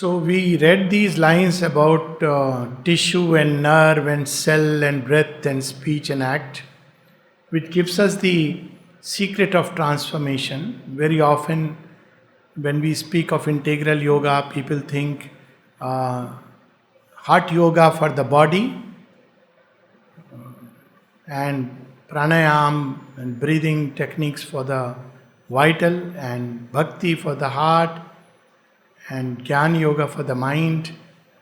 So we read these lines about tissue and nerve and cell and breath and speech and act, which gives us the secret of transformation. Very often, when we speak of integral yoga, people think heart yoga for the body and pranayam and breathing techniques for the vital and bhakti for the heart and Jnana Yoga for the mind,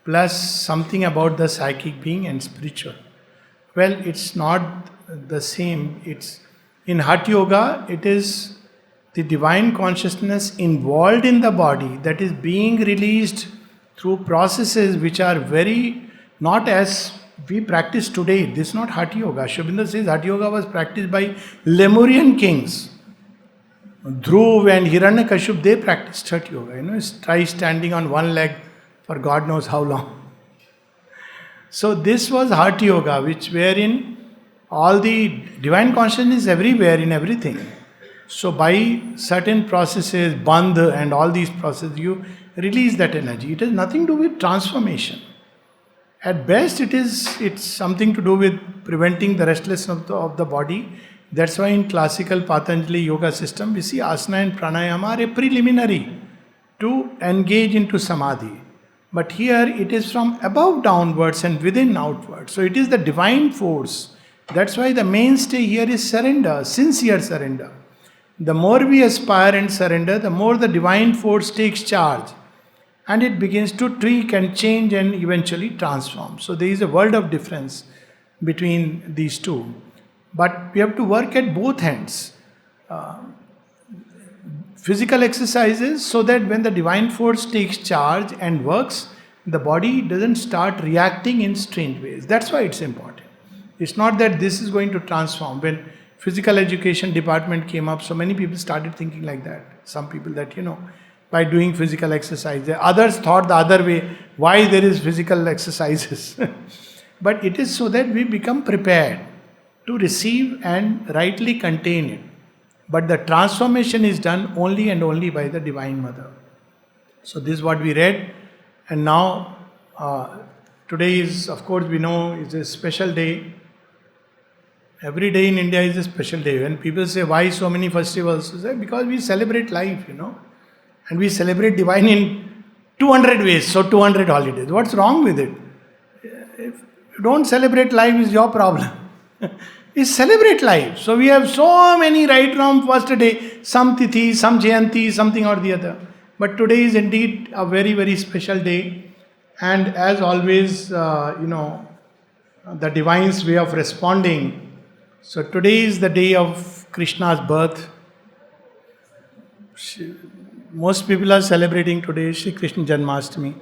plus something about the psychic being and spiritual. Well, it's not the same. It's in Hatha Yoga, it is the divine consciousness involved in the body that is being released through processes which are very not as we practice today. This is not Hatha Yoga. Shobinda says Hatha Yoga was practiced by Lemurian kings. Dhruv and Hiranyakashipu, they practiced Hatha Yoga. Try standing on one leg for God knows how long. So this was Hatha Yoga, wherein all the divine consciousness is everywhere in everything. So by certain processes, bandh and all these processes, you release that energy. It has nothing to do with transformation. At best, it's something to do with preventing the restlessness of the body. That's why in classical Patanjali yoga system, we see asana and pranayama are a preliminary to engage into samadhi. But here it is from above downwards and within outwards. So it is the divine force. That's why the mainstay here is surrender, sincere surrender. The more we aspire and surrender, the more the divine force takes charge. And it begins to tweak and change and eventually transform. So there is a world of difference between these two. But we have to work at both ends. Physical exercises so that when the divine force takes charge and works, the body doesn't start reacting in strange ways. That's why it's important. It's not that this is going to transform. When physical education department came up, so many people started thinking like that. Some people that, by doing physical exercise. Others thought the other way, why there is physical exercises. But it is so that we become prepared to receive and rightly contain it. But the transformation is done only and only by the Divine Mother. So this is what we read. And now, today is, of course, we know is a special day. Every day in India is a special day. When people say, why so many festivals? Say, because we celebrate life, And we celebrate divine in 200 ways, so 200 holidays. What's wrong with it? If you don't celebrate life, is your problem. We celebrate life. So we have so many right from first day, some tithi, some jayanti, something or the other. But today is indeed a very, very special day. And as always, the divine's way of responding. So today is the day of Krishna's birth. Most people are celebrating today Shri Krishna Janmashtami.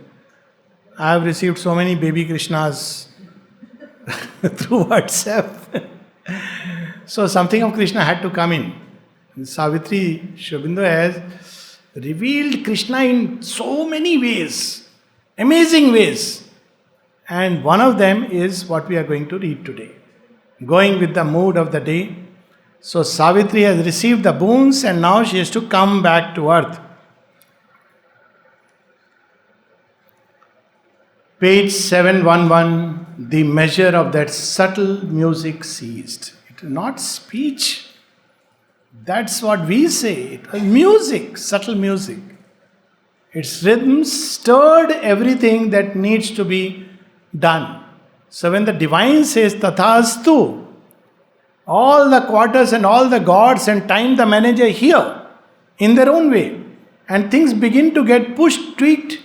I have received so many baby Krishnas through WhatsApp. So something of Krishna had to come in. Savitri, Shobinda has revealed Krishna in so many ways, amazing ways. And one of them is what we are going to read today. Going with the mood of the day. So Savitri has received the boons and now she has to come back to earth. Page 711, the measure of that subtle music ceased. It is not speech. That's what we say. It was music, subtle music. Its rhythms stirred everything that needs to be done. So when the divine says Tathastu, all the quarters and all the gods and time the manager here in their own way. And things begin to get pushed, tweaked,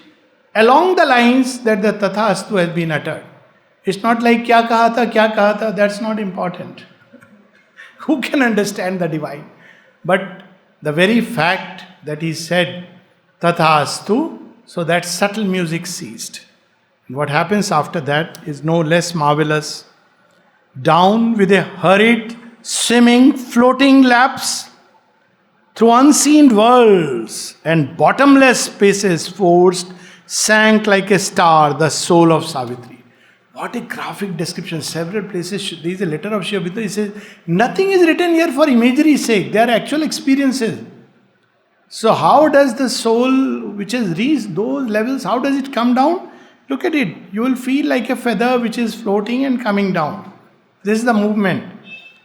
along the lines that the Tathastu has been uttered. It's not like kya kaha tha, that's not important. Who can understand the divine? But the very fact that he said Tathastu, so that subtle music ceased. And what happens after that is no less marvelous. Down with a hurried, swimming, floating lapse through unseen worlds and bottomless spaces forced, sank like a star the soul of Savitri. What a graphic description. Several places, there is a letter of Shri Aurobindo. He says, nothing is written here for imagery's sake. They are actual experiences. So how does the soul which has reached those levels, how does it come down? Look at it. You will feel like a feather which is floating and coming down. This is the movement.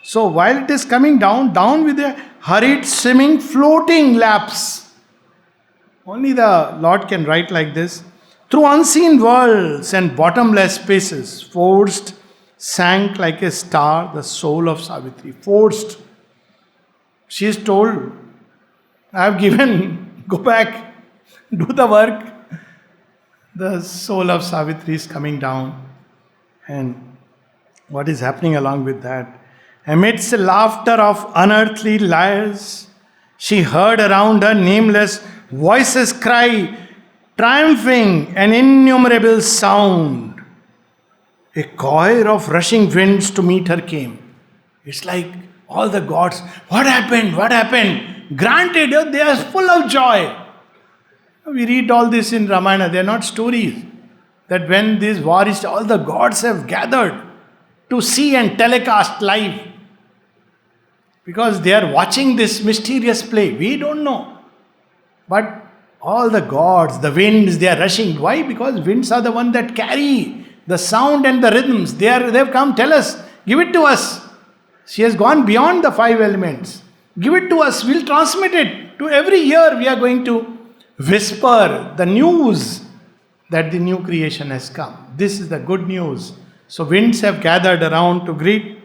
So while it is coming down, down with a hurried, swimming, floating lapse. Only the Lord can write like this. Through unseen worlds and bottomless spaces, forced, sank like a star, the soul of Savitri. Forced. She is told, I have given, go back, do the work. The soul of Savitri is coming down. And what is happening along with that? Amidst the laughter of unearthly lyres, she heard around her nameless voices cry, triumphing an innumerable sound. A choir of rushing winds to meet her came. It's like all the gods, what happened? What happened? Granted, they are full of joy. We read all this in Ramayana, they are not stories. That when this war is, all the gods have gathered to see and telecast live. Because they are watching this mysterious play. We don't know. But all the gods, the winds, they are rushing. Why? Because winds are the ones that carry the sound and the rhythms. They have come, tell us, give it to us. She has gone beyond the 5 elements. Give it to us, we'll transmit it. To every year we are going to whisper the news that the new creation has come. This is the good news. So winds have gathered around to greet.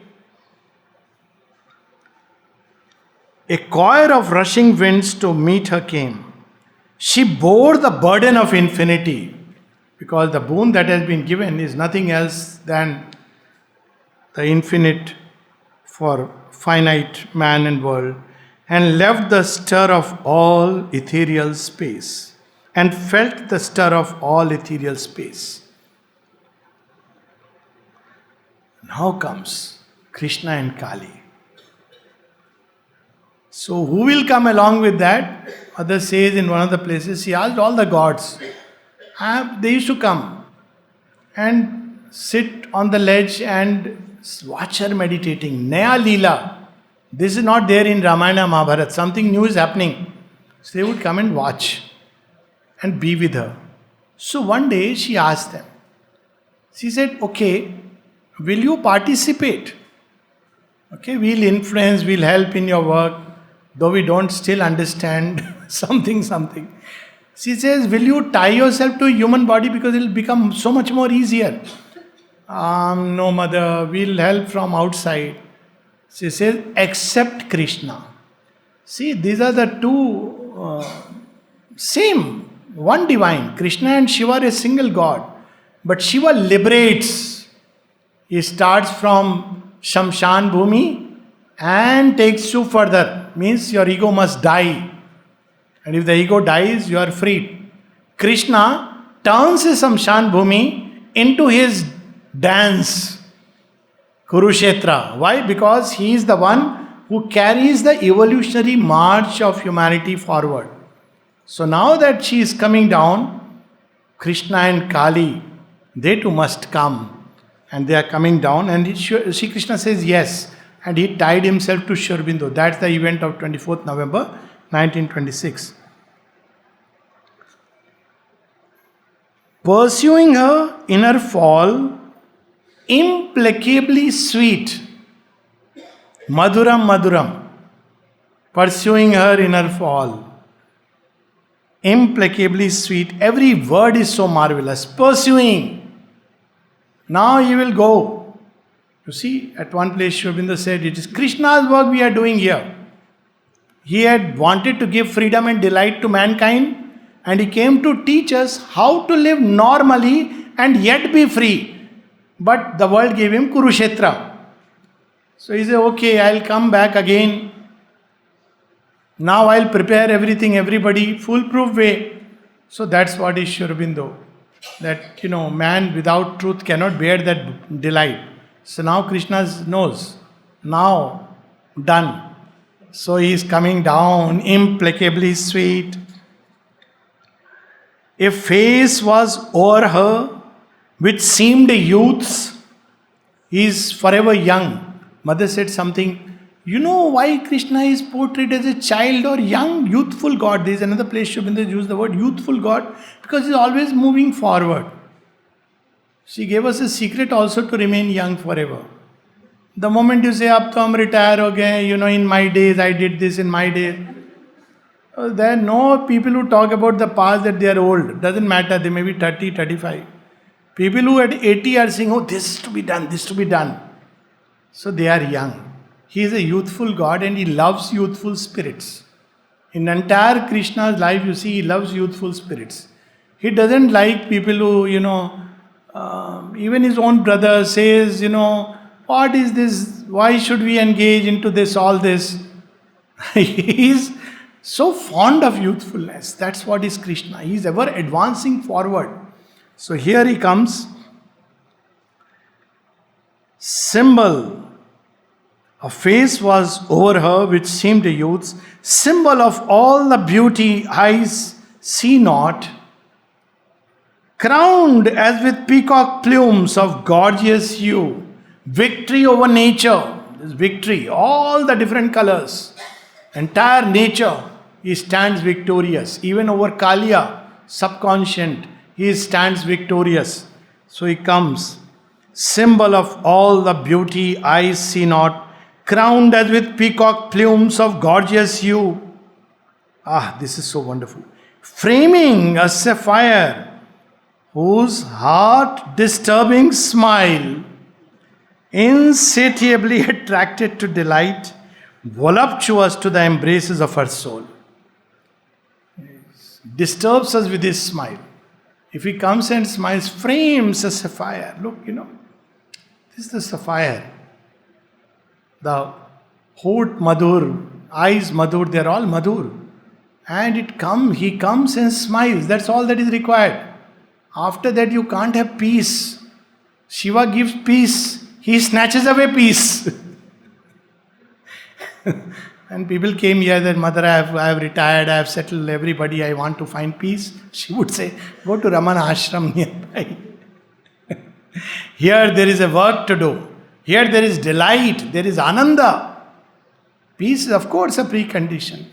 A choir of rushing winds to meet her came. She bore the burden of infinity, because the boon that has been given is nothing else than the infinite for finite man and world, and left the stir of all ethereal space, and felt the stir of all ethereal space. Now comes Krishna and Kali. So who will come along with that? Mother says in one of the places, she asked all the gods. They used to come and sit on the ledge and watch her meditating. Naya Leela. This is not there in Ramayana Mahabharata. Something new is happening. So they would come and watch and be with her. So one day she asked them. She said, okay, will you participate? Okay, we'll influence, we'll help in your work, though we don't still understand something. She says, will you tie yourself to a human body because it will become so much more easier? No, mother, we'll help from outside. She says, accept Krishna. See, these are the two same, one divine. Krishna and Shiva are a single God. But Shiva liberates. He starts from Shamshan Bhumi and takes you further. Means your ego must die. And if the ego dies, you are freed. Krishna turns his Shamshan Bhumi into his dance. Kurukshetra. Why? Because he is the one who carries the evolutionary march of humanity forward. So now that she is coming down, Krishna and Kali, they too must come. And they are coming down, and Sri Krishna says yes. And he tied himself to Sri Aurobindo. That's the event of 24th November 1926. Pursuing her in her fall, implacably sweet. Madhuram, Madhuram. Pursuing her in her fall. Implacably sweet. Every word is so marvelous. Pursuing. Now you will go. You see, at one place Sri Aurobindo said, it is Krishna's work we are doing here. He had wanted to give freedom and delight to mankind, and he came to teach us how to live normally and yet be free. But the world gave him Kurukshetra. So he said, okay, I'll come back again. Now I'll prepare everything, everybody, foolproof way. So that's what is Sri Aurobindo. That, man without truth cannot bear that delight. So now Krishna knows. Now, done. So he is coming down, implacably sweet. A face was o'er her, which seemed a youth's. He is forever young. Mother said something, You know why Krishna is portrayed as a child or young, youthful God? There is another place Sri Aurobindo used the word youthful God because he's always moving forward. She gave us a secret also to remain young forever. The moment you say, "Ab to hum retire ho gaye, in my days I did this in my days." There are no people who talk about the past that they are old. Doesn't matter, they may be 30, 35. People who at 80 are saying, "Oh, this is to be done, this to be done." So they are young. He is a youthful God and he loves youthful spirits. In entire Krishna's life, you see, he loves youthful spirits. He doesn't like people who, even his own brother says, "What is this? Why should we engage into this, all this?" He is so fond of youthfulness. That's what is Krishna. He is ever advancing forward. So here he comes. Symbol. A face was over her which seemed a youth's, symbol of all the beauty eyes see not, crowned as with peacock plumes of gorgeous hue, victory over nature, this victory, all the different colors, entire nature, he stands victorious, even over Kaliya, subconscient, he stands victorious. So he comes, symbol of all the beauty eyes see not, crowned as with peacock plumes of gorgeous hue. This is so wonderful. Framing a sapphire, whose heart disturbing smile, insatiably attracted to delight, voluptuous to the embraces of her soul. Disturbs us with his smile. If he comes and smiles, frames a sapphire. Look, this is the sapphire. The hoot Madhur, eyes Madhur, they are all Madhur. And he comes and smiles. That's all that is required. After that, you can't have peace. Shiva gives peace. He snatches away peace. And people came here that, "Mother, I have retired, I have settled everybody, I want to find peace." She would say, "Go to Ramana Ashram nearby." Here there is a work to do. Here there is delight, there is ananda. Peace is of course a precondition.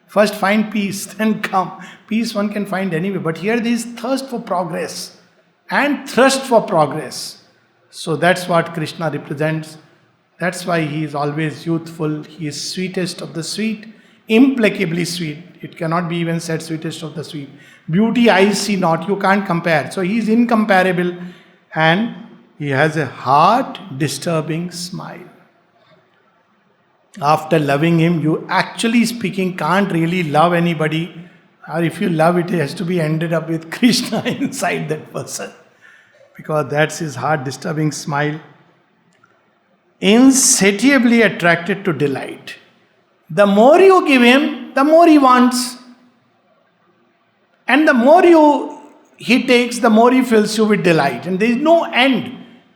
First find peace, then come. Peace one can find anywhere. But here there is thirst for progress and thirst for progress. So that's what Krishna represents. That's why he is always youthful. He is sweetest of the sweet, implacably sweet. It cannot be even said sweetest of the sweet. Beauty eyes see not, you can't compare. So he is incomparable and he has a heart-disturbing smile. After loving him, you actually speaking can't really love anybody. Or if you love, it has to be ended up with Krishna inside that person. Because that's his heart-disturbing smile. Insatiably attracted to delight. The more you give him, the more he wants. And the more he takes, the more he fills you with delight. And there is no end.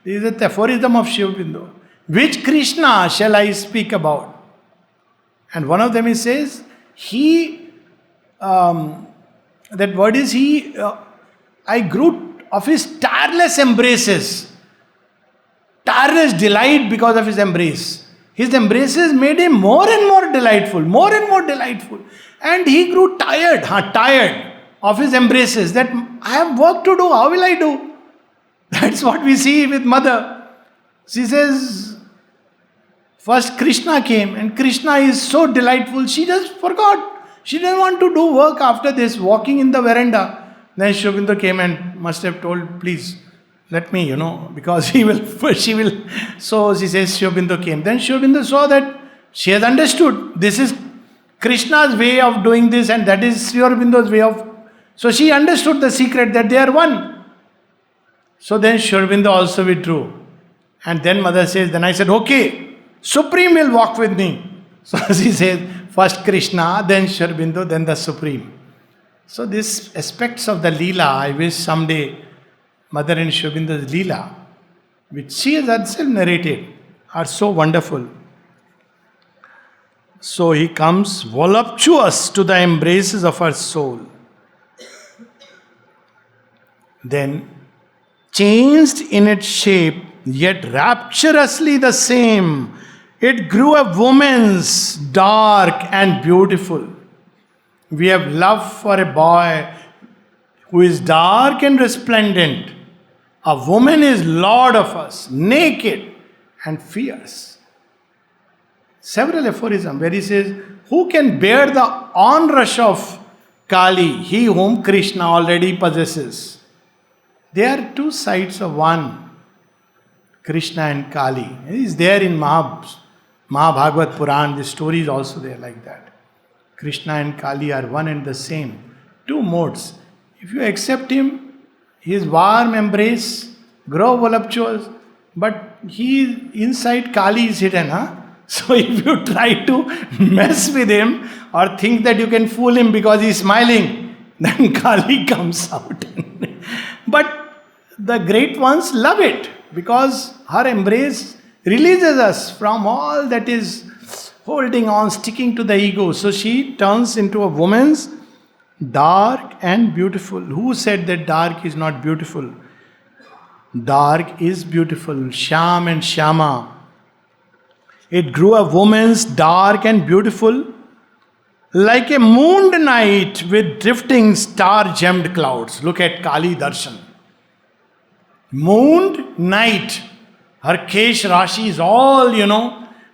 This is the aphorism of Sri Aurobindo. Which Krishna shall I speak about? And one of them he says, that word is I grew of his tireless embraces. Tireless delight because of his embrace. His embraces made him more and more delightful, more and more delightful. And he grew tired of his embraces. That I have work to do, how will I do? That's what we see with mother. She says, first Krishna came and Krishna is so delightful, she just forgot. She didn't want to do work after this, walking in the veranda. Then Sri Aurobindo came and must have told, "Please, let me, because she will. So she says Sri Aurobindo came. Then Sri Aurobindo saw that she has understood. This is Krishna's way of doing this and that is Sri Aurobindo's way of. So she understood the secret that they are one. So then Sri Aurobindo also withdrew. And then mother says, then I said, okay, Supreme will walk with me. So she says, first Krishna, then Sri Aurobindo, then the Supreme. So these aspects of the Leela, I wish someday Mother and Sri Aurobindo's Leela, which she has herself narrated, are so wonderful. So he comes voluptuous to the embraces of her soul. Then, changed in its shape, yet rapturously the same, It grew a woman's dark and beautiful. We have love for a boy who is dark and resplendent. A woman is lord of us, naked and fierce. Several aphorisms where he says, who can bear the onrush of Kali, he whom Krishna already possesses? They are two sides of one, Krishna and Kali. It is there in Mahabhagavad Puran, the story is also there like that. Krishna and Kali are one and the same, two modes. If you accept him, his warm embrace, grow voluptuous, but inside Kali is hidden, huh? So if you try to mess with him or think that you can fool him because he's smiling, then Kali comes out. But the great ones love it because her embrace releases us from all that is holding on, sticking to the ego. So she turns into a woman's dark and beautiful. Who said that dark is not beautiful? Dark is beautiful. Sham and Shama. It grew a woman's dark and beautiful, like a mooned night with drifting star-gemmed clouds. Look at Kali Darshan. Mooned night. Her Kesh Rashi is all,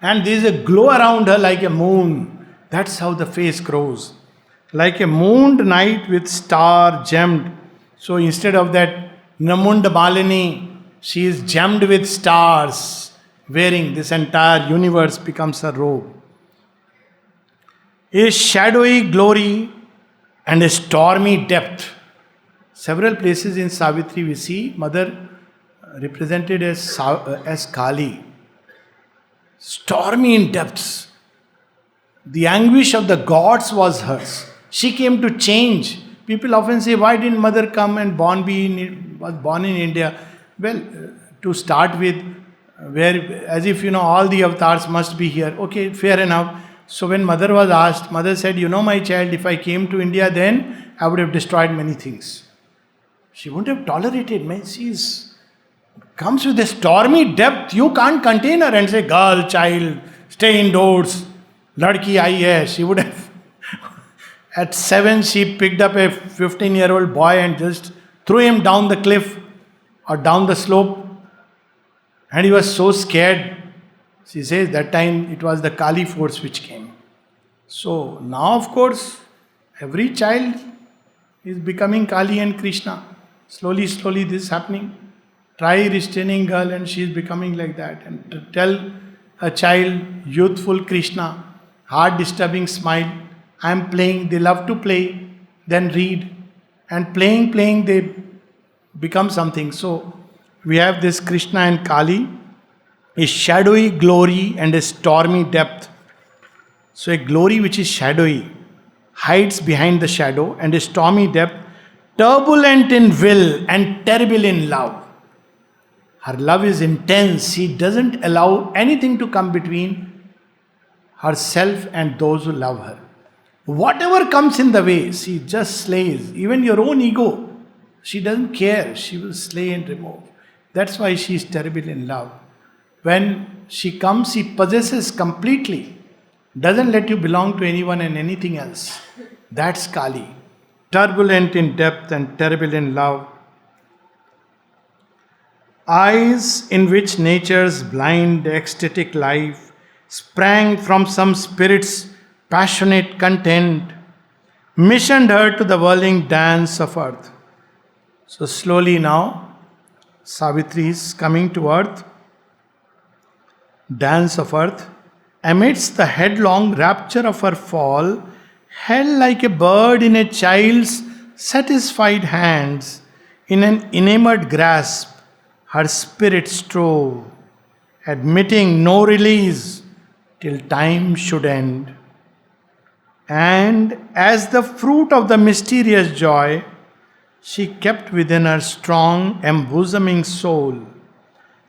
and there is a glow around her like a moon. That's how the face grows. Like a mooned night with star-gemmed. So instead of that Namund Malini, she is gemmed with stars. Wearing this entire universe becomes a robe. A shadowy glory and a stormy depth. Several places in Savitri we see Mother represented as Kali. Stormy in depths. The anguish of the gods was hers. She came to change. People often say, why didn't Mother come and was born in India? Well, to start with, where as if all the avatars must be here. Okay, fair enough. So when Mother was asked, Mother said, my child, if I came to India then I would have destroyed many things. She wouldn't have tolerated. She comes with a stormy depth. You can't contain her and say, girl, child, stay indoors. Ladki aayi hai. She would have. At 7 she picked up a 15-year-old boy and just threw him down the cliff or down the slope. And he was so scared. She says that time it was the Kali force which came. So now of course every child is becoming Kali and Krishna. Slowly this is happening. Try restraining girl and she is becoming like that. And to tell a child, youthful Krishna, heart disturbing smile, I am playing, they love to play, then read. And playing they become something. So we have this Krishna and Kali, a shadowy glory and a stormy depth. So a glory which is shadowy, hides behind the shadow, and a stormy depth, turbulent in will and terrible in love. Her love is intense. She doesn't allow anything to come between herself and those who love her. Whatever comes in the way, she just slays. Even your own ego, she doesn't care. She will slay and remove. That's why she is terrible in love. When she comes, she possesses completely. Doesn't let you belong to anyone and anything else. That's Kali. Turbulent in depth and terrible in love. Eyes in which nature's blind ecstatic life sprang from some spirit's passionate content, missioned her to the whirling dance of earth. So slowly now, Savitri is coming to earth, dance of earth, amidst the headlong rapture of her fall, held like a bird in a child's satisfied hands, in an enamored grasp, her spirit strove, admitting no release till time should end. And as the fruit of the mysterious joy, she kept within her strong, embosoming soul,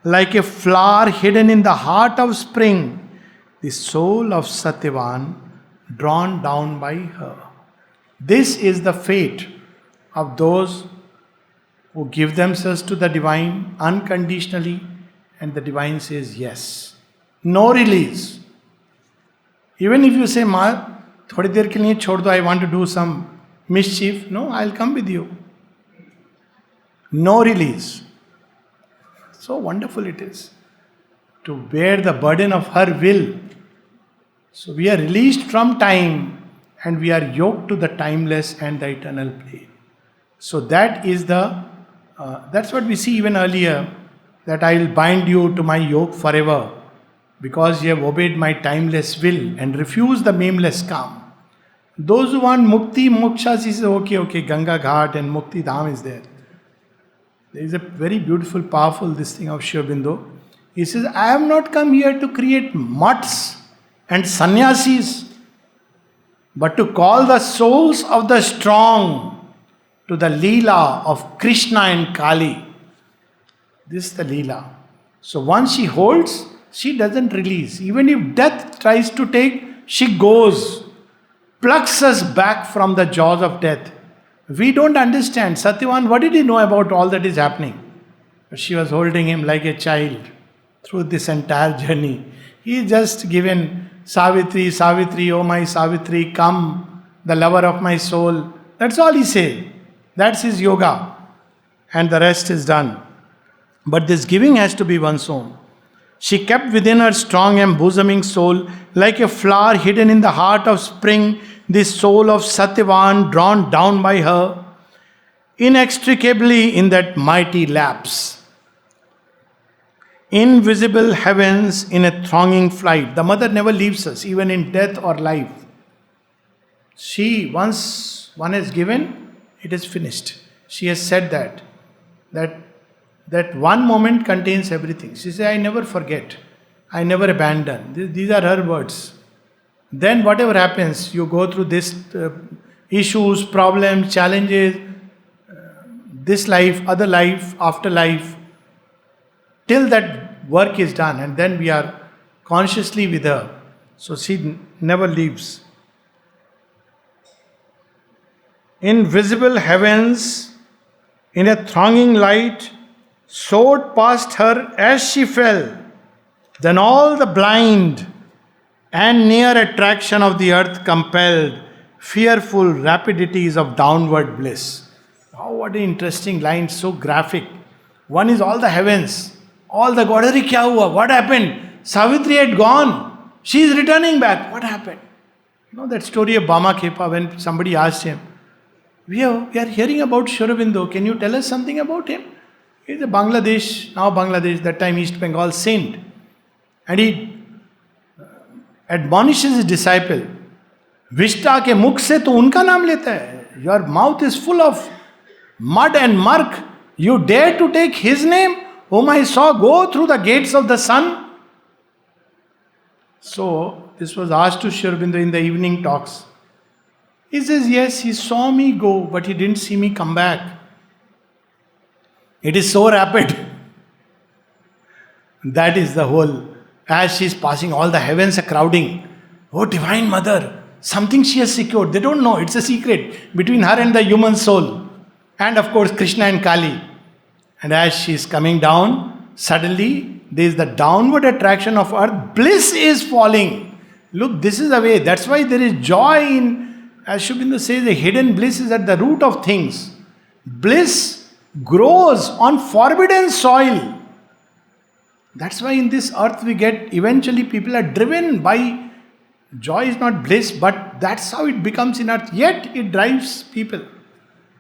like a flower hidden in the heart of spring, the soul of Satyavan drawn down by her. This is the fate of those who give themselves to the divine unconditionally, and the divine says yes. no release. Even if you say, Ma, थोड़ी देर के लिए छोड़ दो, I want to do some mischief. No, I'll come with you. No release. So wonderful it is to bear the burden of her will. So we are released from time and we are yoked to the timeless and the eternal plane. So that is that's what we see even earlier, that I will bind you to my yoke forever because you have obeyed my timeless will and refused the nameless calm. Those who want mukti, moksha, he says, okay, Ganga Ghat and Mukti Dham is there. There is a very beautiful, powerful this thing of Sri Aurobindo. He says, I have not come here to create mutts and sannyasis, but to call the souls of the strong to the Leela of Krishna and Kali. This is the Leela. So once she holds, she doesn't release. Even if death tries to take, she goes, plucks us back from the jaws of death. We don't understand. Satyavan, what did he know about all that is happening? But she was holding him like a child through this entire journey. He just given Savitri, Savitri, oh my Savitri, come, the lover of my soul. That's all he said. That's his yoga. And the rest is done. But this giving has to be one's own. She kept within her strong embosoming soul, like a flower hidden in the heart of spring, this soul of Satyavan drawn down by her, inextricably in that mighty lapse. Invisible heavens in a thronging flight. The mother never leaves us, even in death or life. She, once one has given, it is finished. She has said that one moment contains everything. She says, I never forget. I never abandon. These are her words. Then whatever happens, you go through this issues, problems, challenges, this life, other life, after life, till that work is done, and then we are consciously with her. So she never leaves. Invisible heavens in a thronging light soared past her as she fell. Then all the blind and near attraction of the earth compelled fearful rapidities of downward bliss. Oh, what an interesting line, so graphic. One is all the heavens, all the God. Arey, kya hua? What happened? Savitri had gone. She is returning back. What happened? You know that story of Bama Kepa, when somebody asked him, we are hearing about Sri Aurobindo. Can you tell us something about him? He is a Bangladesh, now Bangladesh, that time East Bengal saint. And he admonishes his disciple, Vishta ke mukh se to unka naam leta hai. Your mouth is full of mud and murk. You dare to take his name, whom I saw go through the gates of the sun? So, this was asked to Sri Aurobindo in the evening talks. He says, yes, he saw me go, but he didn't see me come back. It is so rapid. That is the whole. As she is passing, all the heavens are crowding. Oh, Divine Mother, something she has secured. They don't know. It's a secret between her and the human soul. And of course, Krishna and Kali. And as she is coming down, suddenly there is the downward attraction of earth. Bliss is falling. Look, this is the way. That's why there is joy in, as Sri Aurobindo says, the hidden bliss is at the root of things. Bliss grows on forbidden soil. That's why in this earth we get, eventually people are driven by, joy is not bliss, but that's how it becomes in earth. Yet it drives people.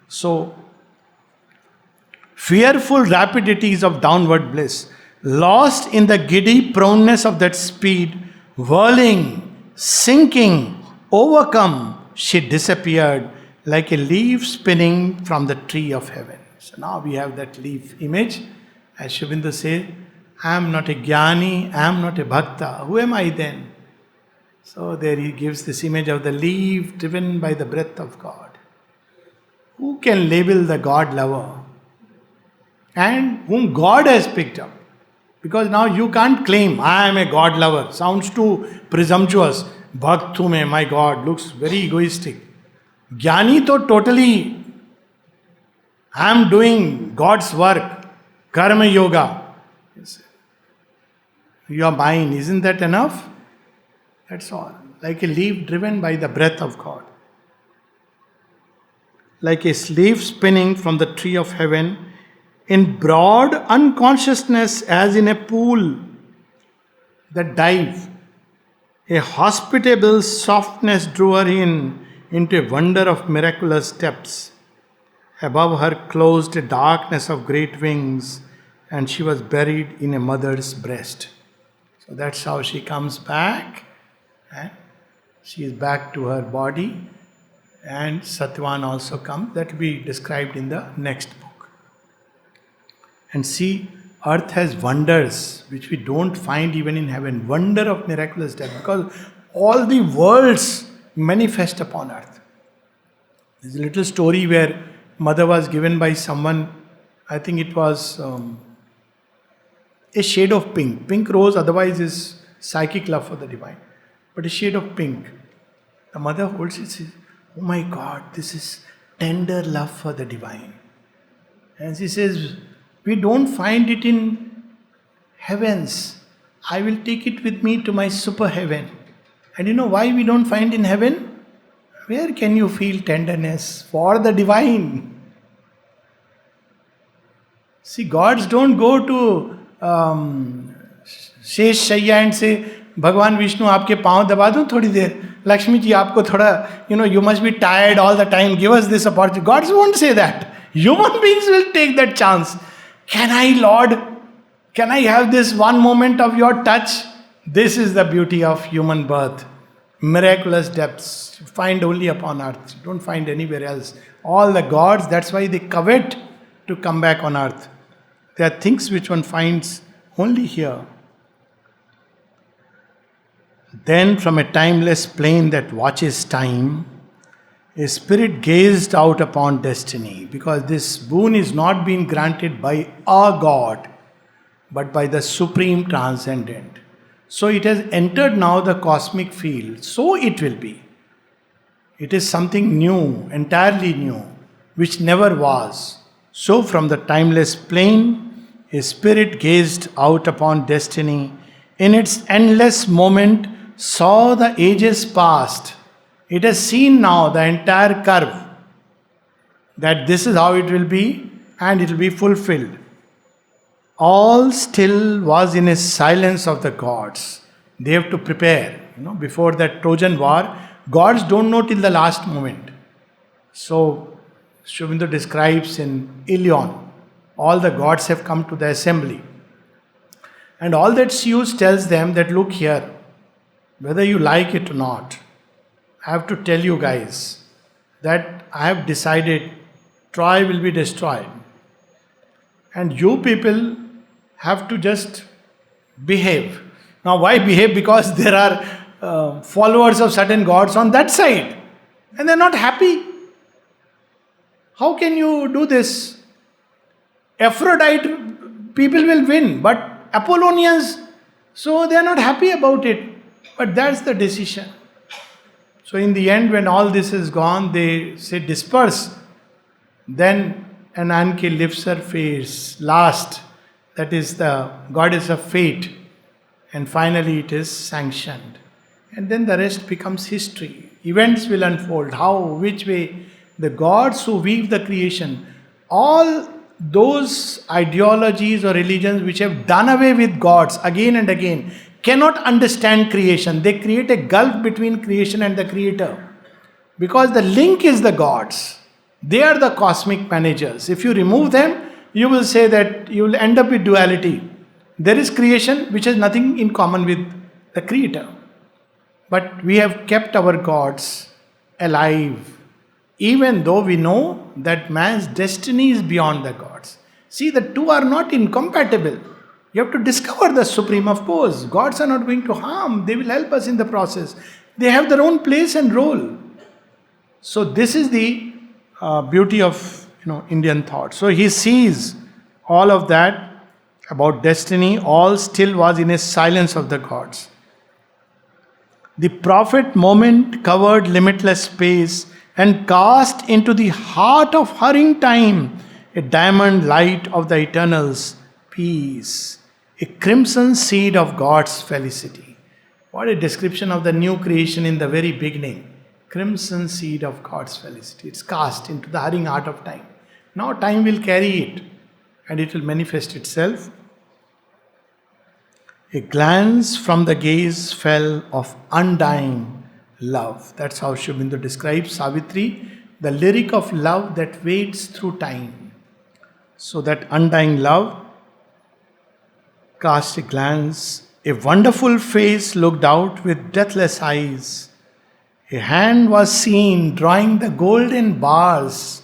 So, fearful rapidities of downward bliss, lost in the giddy proneness of that speed, whirling, sinking, overcome, she disappeared like a leaf spinning from the tree of heaven. So now we have that leaf image. As Sri Aurobindo says, I am not a jnani, I am not a bhakta. Who am I then? So there he gives this image of the leaf driven by the breath of God. Who can label the God lover? And whom God has picked up. Because now you can't claim, I am a God lover. Sounds too presumptuous. Bhakt hu mein, my God, looks very egoistic. Jnani to totally, I am doing God's work, karma yoga. You are mine. Isn't that enough? That's all. Like a leaf driven by the breath of God. Like a leaf spinning from the tree of heaven in broad unconsciousness as in a pool that dive. A hospitable softness drew her into a wonder of miraculous depths. Above her closed a darkness of great wings, and she was buried in a mother's breast. So that's how she comes back, and she is back to her body, and Satyavan also comes. That will be described in the next book. And see, earth has wonders which we don't find even in heaven. Wonder of miraculous depth, because all the worlds manifest upon earth. There's a little story where mother was given by someone, I think it was a shade of pink. Pink rose otherwise is psychic love for the divine. But a shade of pink. The mother holds it, says, "Oh my God, this is tender love for the divine." And she says, "We don't find it in heavens. I will take it with me to my super heaven." And you know why we don't find in heaven? Where can you feel tenderness for the divine? See, gods don't go to शेष शैया and say, भगवान विष्णु आपके पांव दबा दूं थोड़ी देर, लक्ष्मी जी आपको थोड़ा, you must be tired all the time, give us this opportunity. Gods won't say that. Human beings will take that chance. Can I, Lord? Can I have this one moment of your touch? This is the beauty of human birth. Miraculous depths you find only upon earth. You don't find anywhere else. All the gods, that's why they covet to come back on earth. There are things which one finds only here. Then from a timeless plane that watches time, a spirit gazed out upon destiny, because this boon is not being granted by a God, but by the supreme transcendent. So it has entered now the cosmic field. So it will be. It is something new, entirely new, which never was. So from the timeless plane, a spirit gazed out upon destiny. In its endless moment, saw the ages past. It has seen now the entire curve, that this is how it will be, and it will be fulfilled. All still was in a silence of the gods. They have to prepare. Before that Trojan war, gods don't know till the last moment. So, Sri Aurobindo describes in Ilion, all the gods have come to the assembly. And all that Zeus tells them that, look here, whether you like it or not, I have to tell you guys that I have decided Troy will be destroyed. And you people have to just behave. Now, why behave? Because there are followers of certain gods on that side, and they're not happy. How can you do this? Aphrodite people will win, but Apollonians, so they're not happy about it. But that's the decision. So in the end, when all this is gone, they say disperse. Then Ananke lifts her face last. That is the goddess of fate. And finally it is sanctioned. And then the rest becomes history. Events will unfold. How, which way? The gods who weave the creation, all those ideologies or religions which have done away with gods again and again, cannot understand creation. They create a gulf between creation and the creator. Because the link is the gods. They are the cosmic managers. If you remove them, you will say that you will end up with duality. There is creation which has nothing in common with the creator. But we have kept our gods alive, even though we know that man's destiny is beyond the gods. See, the two are not incompatible. You have to discover the supreme, of course. Gods are not going to harm. They will help us in the process. They have their own place and role. So this is the beauty of Indian thought. So he sees all of that about destiny. All still was in a silence of the gods. The prophet moment covered limitless space and cast into the heart of hurrying time a diamond light of the eternal's peace. a crimson seed of God's felicity. What a description of the new creation in the very beginning. Crimson seed of God's felicity. It's cast into the hurrying heart of time. Now time will carry it and it will manifest itself. A glance from the gaze fell of undying love. That's how Sri Aurobindo describes Savitri, the lyric of love that waits through time. So that undying love cast a glance. A wonderful face looked out with deathless eyes. A hand was seen drawing the golden bars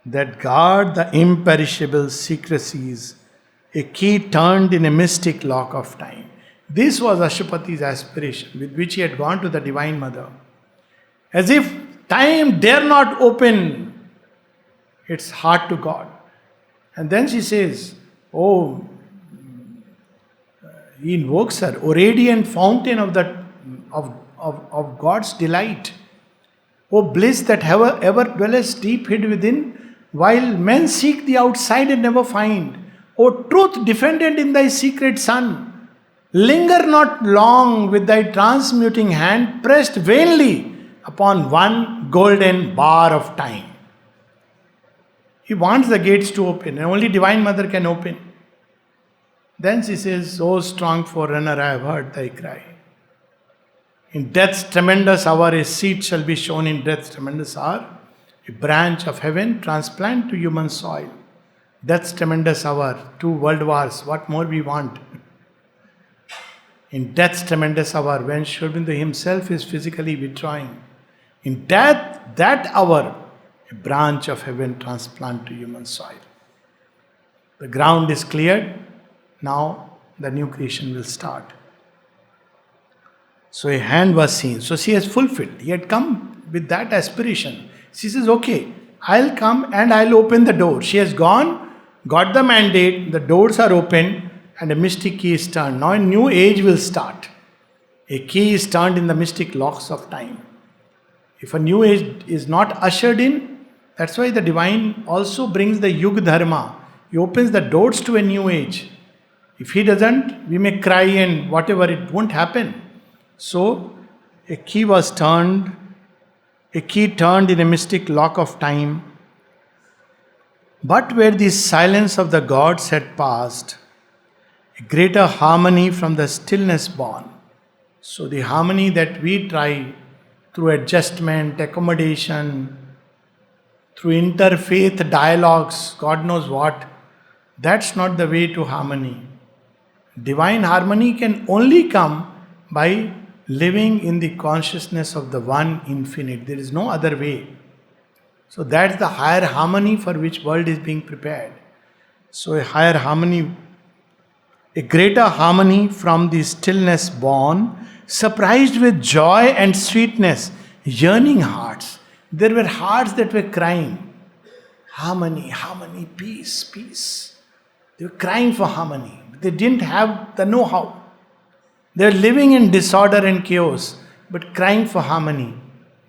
that guard the imperishable secrecies. A key turned in a mystic lock of time. This was Ashupati's aspiration with which he had gone to the Divine Mother. As if time dare not open its heart to God. And then she says, oh, he invokes her, O radiant fountain of God's delight. O bliss that ever dwellest deep hid within, while men seek the outside and never find. O truth defended in thy secret sun, linger not long with thy transmuting hand pressed vainly upon one golden bar of time. He wants the gates to open, and only Divine Mother can open. Then she says, O strong forerunner, I have heard thy cry. In death's tremendous hour, a seed shall be shown in death's tremendous hour, a branch of heaven transplant to human soil. Death's tremendous hour, 2 world wars, what more we want? In death's tremendous hour, when Sri Aurobindo himself is physically withdrawing, in death, that hour, a branch of heaven transplant to human soil. The ground is cleared, now the new creation will start. So a hand was seen. So she has fulfilled. He had come with that aspiration. She says, okay, I'll come and I'll open the door. She has gone, got the mandate, the doors are open, and a mystic key is turned. Now a new age will start. A key is turned in the mystic locks of time. If a new age is not ushered in, that's why the divine also brings the Yug Dharma. He opens the doors to a new age. If he doesn't, we may cry and whatever, it won't happen. So, a key turned in a mystic lock of time. But where the silence of the gods had passed, a greater harmony from the stillness born. So the harmony that we try through adjustment, accommodation, through interfaith dialogues, God knows what, that's not the way to harmony. Divine harmony can only come by living in the consciousness of the one infinite. There is no other way. So that's the higher harmony for which world is being prepared. So a higher harmony, a greater harmony from the stillness born, surprised with joy and sweetness, yearning hearts. There were hearts that were crying. Harmony, harmony, peace, peace. They were crying for harmony. They didn't have the know-how. They were living in disorder and chaos, but crying for harmony.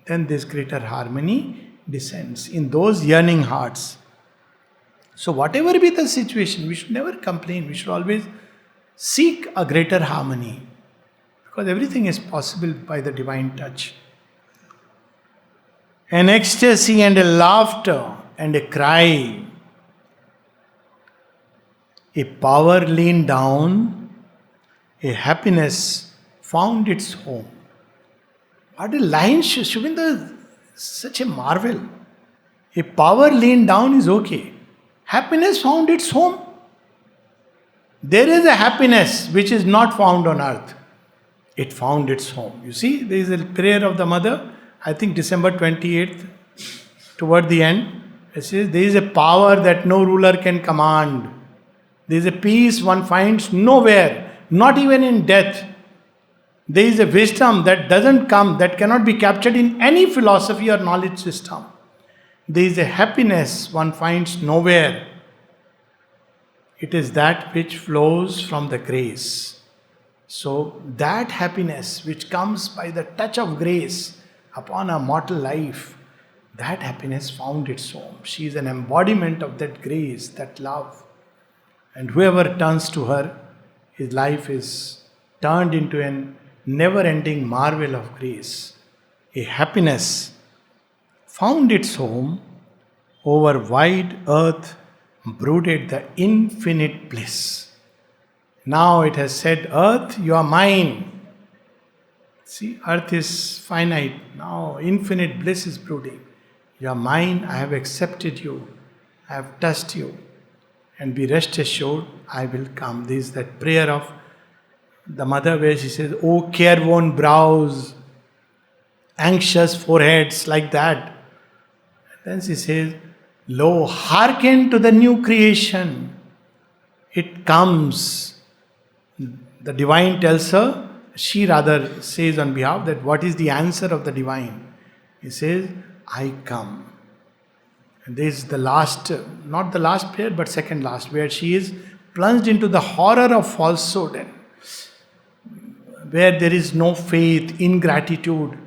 Then this greater harmony descends in those yearning hearts. So whatever be the situation, we should never complain. We should always seek a greater harmony. Because everything is possible by the divine touch. An ecstasy and a laughter and a cry. A power leaned down, a happiness found its home. What a line, Sri Aurobindo, such a marvel. A power leaned down is okay. Happiness found its home. There is a happiness which is not found on earth. It found its home. You see, there is a prayer of the mother, I think December 28th, toward the end. It says, there is a power that no ruler can command. There is a peace one finds nowhere, not even in death. There is a wisdom that doesn't come, that cannot be captured in any philosophy or knowledge system. There is a happiness one finds nowhere. It is that which flows from the grace. So that happiness which comes by the touch of grace upon a mortal life, that happiness found its home. She is an embodiment of that grace, that love. And whoever turns to her, his life is turned into an never ending marvel of grace. A happiness found its home over wide earth, brooded the infinite bliss. Now it has said, Earth, you are mine. See, earth is finite. Now infinite bliss is brooding. You are mine, I have accepted you, I have touched you. And be rest assured, I will come. This is that prayer of the mother where she says, O careworn brows, anxious foreheads, like that. Then she says, Lo, hearken to the new creation. It comes. The divine tells her, she rather says on behalf that what is the answer of the divine? He says, I come. And this is the last, not the last prayer, but second last, where she is plunged into the horror of falsehood, and where there is no faith, ingratitude.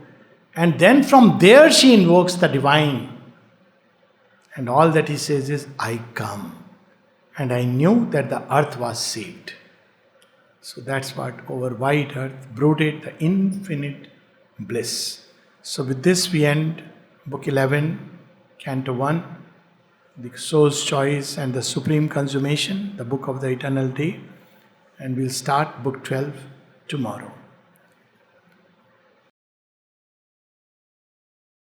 And then from there she invokes the divine. And all that he says is, I come. And I knew that the earth was saved. So that's what over wide earth brooded the infinite bliss. So with this we end Book 11, Canto 1, the Soul's Choice and the Supreme Consummation, the Book of the Eternal Day. And we'll start Book 12 tomorrow.